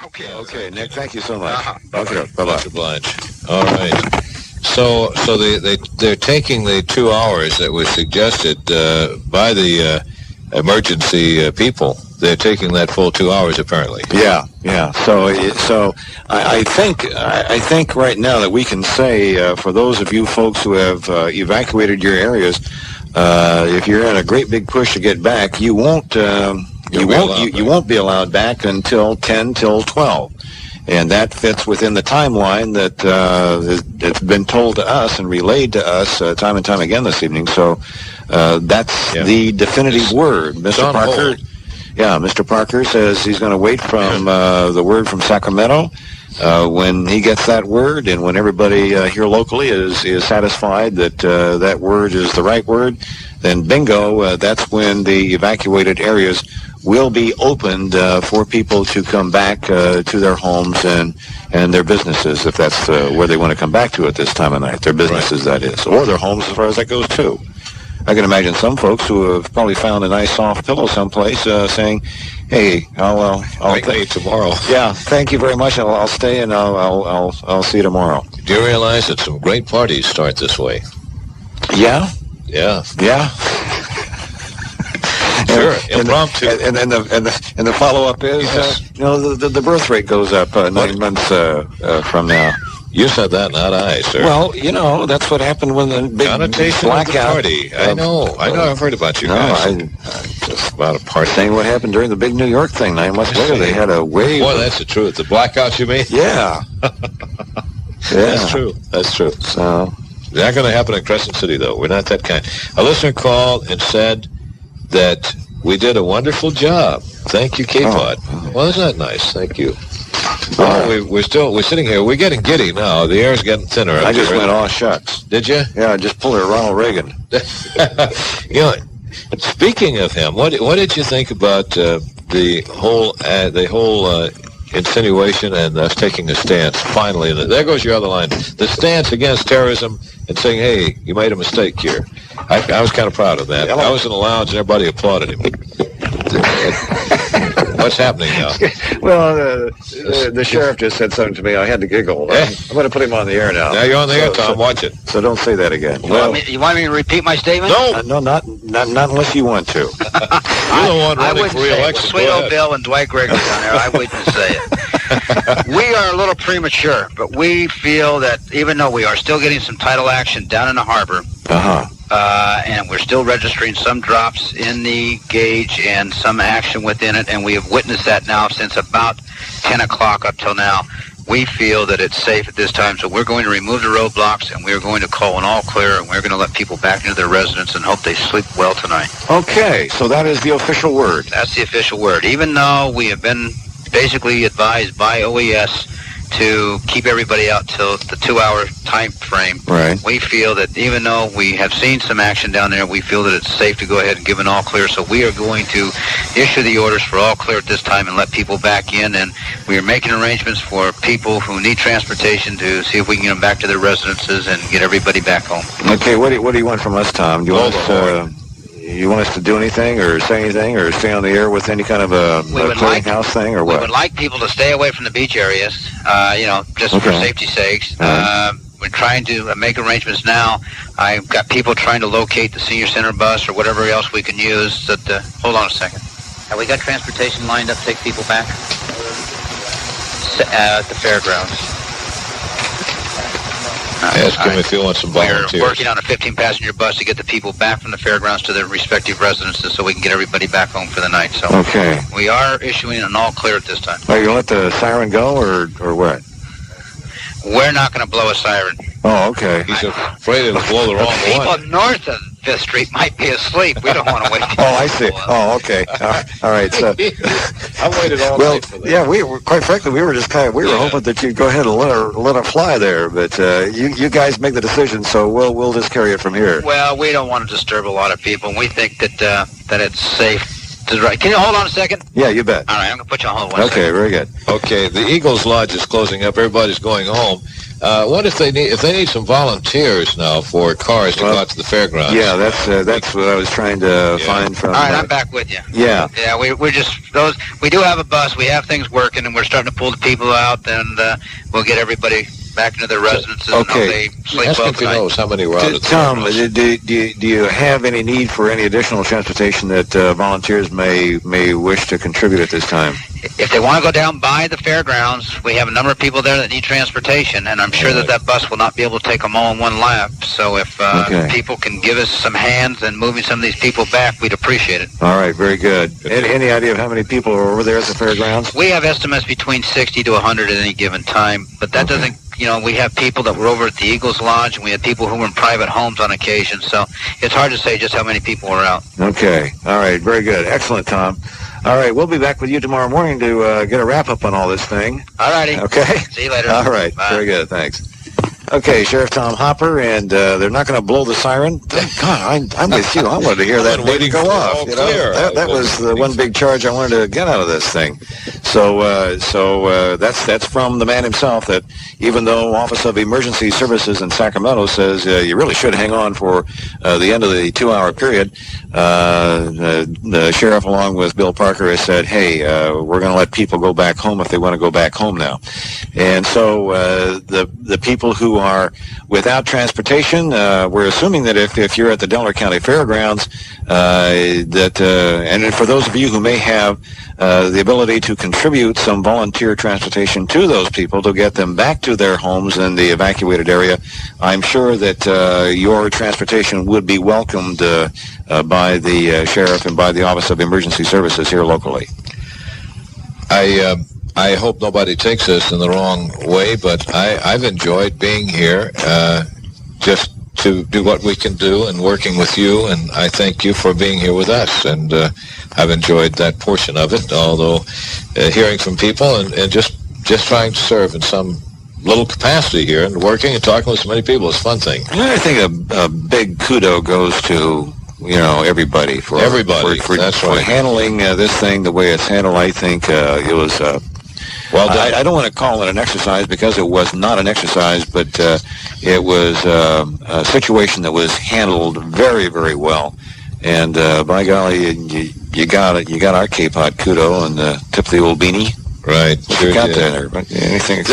Okay, Nick, thank you so much. Okay, bye-bye. Much obliged. All right. So they're taking the 2 hours that was suggested by the emergency people. They're taking that full 2 hours, apparently. Yeah. So I think right now that we can say for those of you folks who have evacuated your areas, if you're in a great big push to get back, you won't be allowed back until 10 till 12. And that fits within the timeline that that's been told to us and relayed to us time and time again this evening. So that's the definitive word. Mr. Parker. Yeah, Mr. Parker says he's going to wait from the word from Sacramento. When he gets that word, and when everybody here locally is satisfied that that word is the right word, then bingo, that's when the evacuated areas will be opened for people to come back to their homes and their businesses, if that's where they want to come back to at this time of night. Their businesses, that is, or their homes as far as that goes, too. I can imagine some folks who have probably found a nice soft pillow someplace saying, "Hey, I'll take tomorrow." Yeah, thank you very much. I'll stay and I'll see you tomorrow. Do you realize that some great parties start this way? Yeah. Yeah. Sure, impromptu. And the follow-up is, the birth rate goes up 9 months from now. You said that, not I, sir. Well, that's what happened when the big connotation blackout. Of the party. I know. I've heard about you guys. Just about a party. Saying what happened during the big New York thing 9 months later. They had a wave. Boy, that's the truth. The blackouts, you mean? Yeah. That's true. So not going to happen in Crescent City, though. We're not that kind. A listener called and said that we did a wonderful job. Thank you, KPOD. Well, isn't that nice? Thank you. We're sitting here. We're getting giddy now. The air's getting thinner. I just went, "Oh, shucks." Did you? Yeah, I just pulled a Ronald Reagan. Speaking of him, what did you think about the whole insinuation and us taking a stance? Finally, there goes your other line. The stance against terrorism and saying, "Hey, you made a mistake here." I was kind of proud of that. I was in the lounge and everybody applauded him. What's happening now? Well, the sheriff just said something to me. I had to giggle. I'm going to put him on the air now. Now you're on the air, Tom. Watch it. So don't say that again. You want me to repeat my statement? No, not unless you want to. You're the one running for re-election. Sweet old Bill and Dwight Gregory down there. I wouldn't say it. We are a little premature, but we feel that even though we are still getting some tidal action down in the harbor, and we're still registering some drops in the gauge and some action within it, and we have witnessed that now since about 10 o'clock up till now. We feel that it's safe at this time, so we're going to remove the roadblocks, and we're going to call an all clear, and we're going to let people back into their residence and hope they sleep well tonight. Okay, so that is the official word. That's the official word. Even though we have been basically advised by OES to keep everybody out till the 2-hour time frame. Right. We feel that even though we have seen some action down there, we feel that it's safe to go ahead and give an all clear. So we are going to issue the orders for all clear at this time and let people back in. And we are making arrangements for people who need transportation to see if we can get them back to their residences and get everybody back home. Okay, what do you want from us, Tom? Do you want us to do anything or say anything or stay on the air with any kind of a clearinghouse thing or what? We would like people to stay away from the beach areas, just for safety's sakes. We're trying to make arrangements now. I've got people trying to locate the senior center bus or whatever else we can use. Hold on a second. Have we got transportation lined up to take people back? At the fairgrounds. Ask him if he wants some volunteers. We're working on a 15-passenger bus to get the people back from the fairgrounds to their respective residences so we can get everybody back home for the night. So we are issuing an all clear at this time. Are you going to let the siren go or what? We're not going to blow a siren. Oh, okay. He's afraid it'll blow the wrong one. People north of Fifth Street might be asleep. We don't want to wait. I see. Oh, okay. All right. So, I waited all night for that. Yeah, we were, quite frankly, we were just we were hoping that you'd go ahead and let her fly there, but you guys make the decision, so we'll just carry it from here. Well, we don't want to disturb a lot of people, and we think that it's safe. Can you hold on a second? Yeah, you bet. All right, I'm going to put you on hold one second. Okay, very good. Okay, the Eagles Lodge is closing up. Everybody's going home. What if they need some volunteers now for cars to go out to the fairgrounds? Yeah, that's what I was trying to find from. All right, I'm back with you. Yeah. Yeah, we're just those. We do have a bus. We have things working, and we're starting to pull the people out, and we'll get everybody back into their residences. Okay. And they sleep Ask well if he tonight. knows how many were out at the Tom, fairgrounds. do you have any need for any additional transportation that volunteers may wish to contribute at this time? If they want to go down by the fairgrounds, we have a number of people there that need transportation, and I'm sure that bus will not be able to take them all in one lap. So if people can give us some hands in moving some of these people back, we'd appreciate it. All right, very good. Any idea of how many people are over there at the fairgrounds? We have estimates between 60 to 100 at any given time, but that doesn't, we have people that were over at the Eagles Lodge, and we had people who were in private homes on occasion, so it's hard to say just how many people are out. Okay. All right, very good. Excellent, Tom. All right, we'll be back with you tomorrow morning to get a wrap-up on all this thing. All righty. Okay? See you later. All right. Bye. Very good. Thanks. Okay, Sheriff Tom Hopper, and they're not going to blow the siren. Thank God, I'm with you. I wanted to hear that baby go off. That was the one big charge I wanted to get out of this thing. So that's from the man himself, that even though Office of Emergency Services in Sacramento says you really should hang on for the end of the 2-hour period, the sheriff, along with Bill Parker, has said, hey, we're going to let people go back home if they want to go back home now. And so the people who are without transportation, we're assuming that if you're at the Delaware County Fairgrounds, and for those of you who may have the ability to contribute some volunteer transportation to those people to get them back to their homes in the evacuated area, I'm sure that your transportation would be welcomed by the sheriff and by the Office of Emergency Services here locally. I hope nobody takes this in the wrong way, but I've enjoyed being here just to do what we can do and working with you, and I thank you for being here with us, and I've enjoyed that portion of it, although hearing from people and just trying to serve in some little capacity here and working and talking with so many people is a fun thing. I think a big kudo goes to everybody for that's right. handling this thing the way it's handled. I think it was well done. I don't want to call it an exercise because it was not an exercise, but it was a situation that was handled very, very well. And by golly, you got it. You got our KPOD kudo and tip of the old beanie. Right. Sure got there. Anything?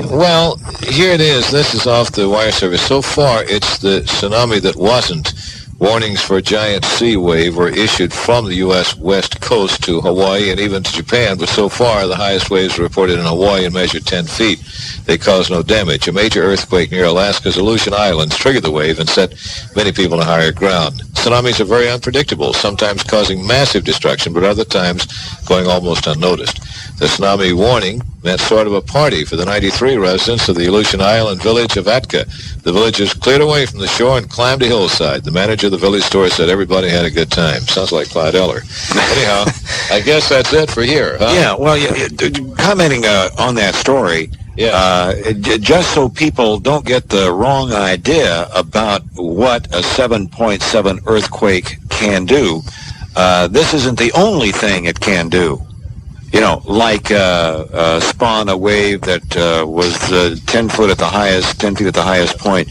Well, here it is. This is off the wire service. So far, it's the tsunami that wasn't. Warnings for a giant sea wave were issued from the U.S. west coast to Hawaii and even to Japan, but so far the highest waves were reported in Hawaii and measured 10 feet. They caused no damage. A major earthquake near Alaska's Aleutian Islands triggered the wave and set many people to higher ground. Tsunamis are very unpredictable, sometimes causing massive destruction, but other times going almost unnoticed. The tsunami warning meant sort of a party for the 93 residents of the Aleutian Island village of Atka. The villagers cleared away from the shore and climbed a hillside. The manager of the village store said everybody had a good time. Sounds like Clyde Eller. Anyhow, I guess that's it for here, huh? Yeah, well, commenting on that story, just so people don't get the wrong idea about what a 7.7 earthquake can do, this isn't the only thing it can do. Like spawn a wave that was 10 feet at the highest point.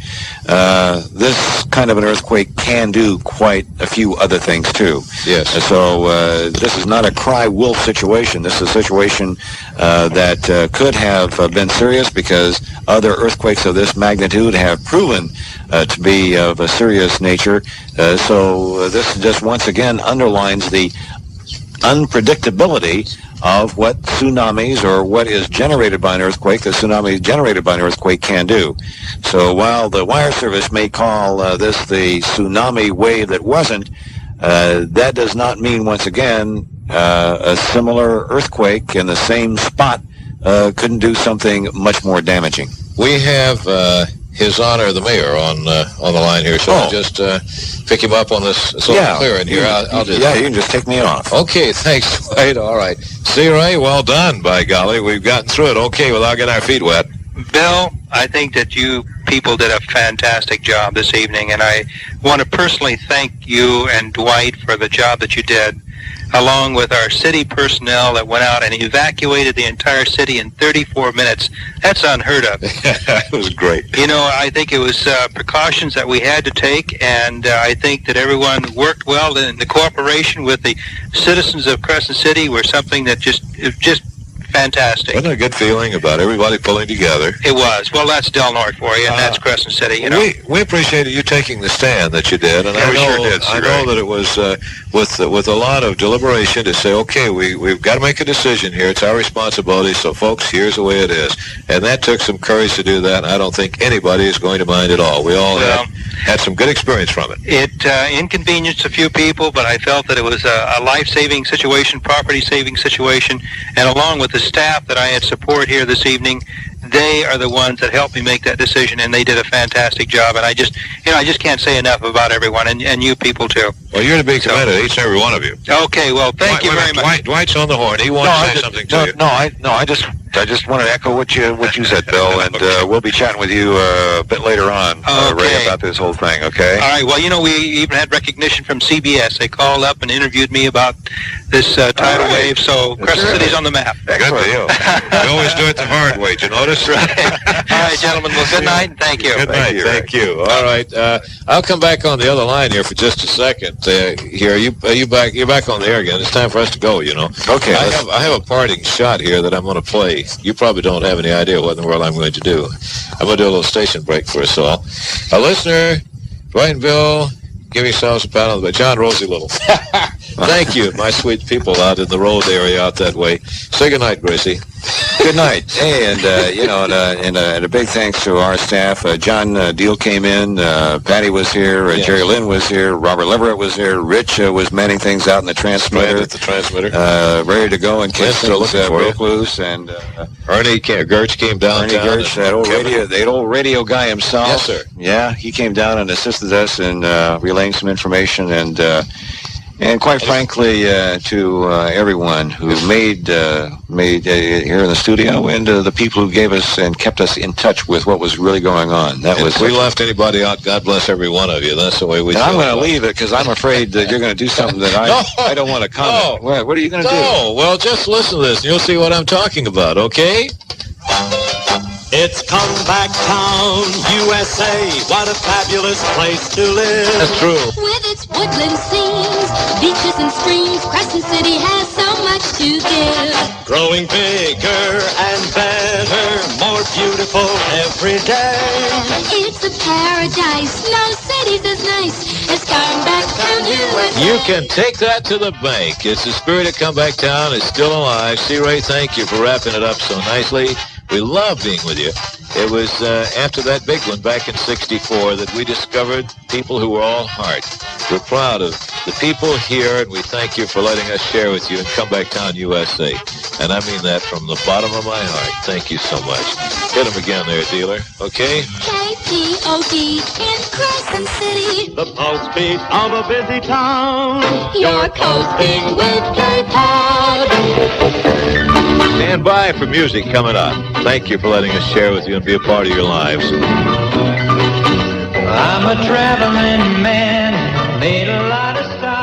This kind of an earthquake can do quite a few other things too. Yes. So this is not a cry wolf situation. This is a situation that could have been serious because other earthquakes of this magnitude have proven to be of a serious nature. So this just once again underlines the unpredictability of what tsunamis or what is generated by an earthquake, the tsunami generated by an earthquake can do. So while the wire service may call this the tsunami wave that wasn't, that does not mean, once again, a similar earthquake in the same spot couldn't do something much more damaging. We have His Honor the Mayor on the line here. Shall I just pick him up on this? It's a little clear in here. I'll just... Yeah, you can just take me off. Okay, thanks, Wade. All right. See, Ray, well done, by golly. We've gotten through it okay without getting our feet wet. Bill, I think that you people did a fantastic job this evening, and I want to personally thank you and Dwight for the job that you did, along with our city personnel that went out and evacuated the entire city in 34 minutes. That's unheard of. It was great. You know, I think it was precautions that we had to take, and I think that everyone worked well, and the cooperation with the citizens of Crescent City were something that just fantastic. Wasn't it a good feeling about everybody pulling together? It was. Well, that's Del Norte for you, and that's Crescent City, you know. We appreciated you taking the stand that you did, and Yeah, we sure did, I know that it was with a lot of deliberation to say, okay, we've got to make a decision here. It's our responsibility, so folks, here's the way it is. And that took some courage to do that, and I don't think anybody is going to mind at all. We all had some good experience from it. It inconvenienced a few people, but I felt that it was a life-saving situation, property-saving situation, and along with the staff that I had support here this evening, they are the ones that helped me make that decision, and they did a fantastic job. And I just can't say enough about everyone, and you people too. Well, you're to be commended, each and every one of you. Okay, well, thank you very much. Dwight's on the horn. He wants to say something to you. I just wanted to echo what you said, Bill, and we'll be chatting with you a bit later on, Ray, about this whole thing, okay? All right, well, you know, we even had recognition from CBS. They called up and interviewed me about this tidal wave, so Crescent City's on the map. Good for you. We always do it the hard way, did you notice? All right, gentlemen, well, good night, and thank you. Good night, thank you. All right, I'll come back on the other line here for just a second. Here, are you back? You're back on the air again. It's time for us to go, you know. Okay. I have a parting shot here that I'm going to play. You probably don't have any idea what in the world I'm going to do. I'm going to do a little station break for us all. A listener, Dwight and Bill, give yourselves a pat on the back. John Rosie Little. Thank you, my sweet people out in the road area out that way. Say good night, Gracie. Good night. Hey, and and a big thanks to our staff. John Deal came in. Patty was here. Jerry Lynn was here. Robert Leverett was here. Rich was manning things out in the transmitter. Ready to go in case things broke loose. And Ernie Gertz came down. Ernie Gertz, that old radio guy himself. Yes, sir. Yeah, he came down and assisted us in relaying some information and quite frankly, to everyone who made here in the studio, and the people who gave us and kept us in touch with what was really going on. If we left anybody out, God bless every one of you. That's the way we. And I'm going to leave it because I'm afraid that you're going to do something that I don't want to comment. No. What are you going to do? No, well, just listen to this, and you'll see what I'm talking about. Okay. It's Comeback Town, USA. What a fabulous place to live. That's true. With its woodland scenes, beaches and streams, Crescent City has so much to give. Growing bigger and better, more beautiful every day. It's a paradise, no city's as nice as Comeback Town, USA. You can take that to the bank. It's the spirit of Comeback Town. It's still alive. C. Ray, thank you for wrapping it up so nicely. We love being with you. It was after that big one back in '64 that we discovered people who were all heart. We're proud of the people here, and we thank you for letting us share with you in Comeback Town, USA. And I mean that from the bottom of my heart. Thank you so much. Hit them again there, dealer. Okay? KPOD in Crescent City. The pulse beat of a busy town. You're coasting with KPOD. Stand by for music coming up. Thank you for letting us share with you and be a part of your lives. I'm a traveling man, made a lot of stops.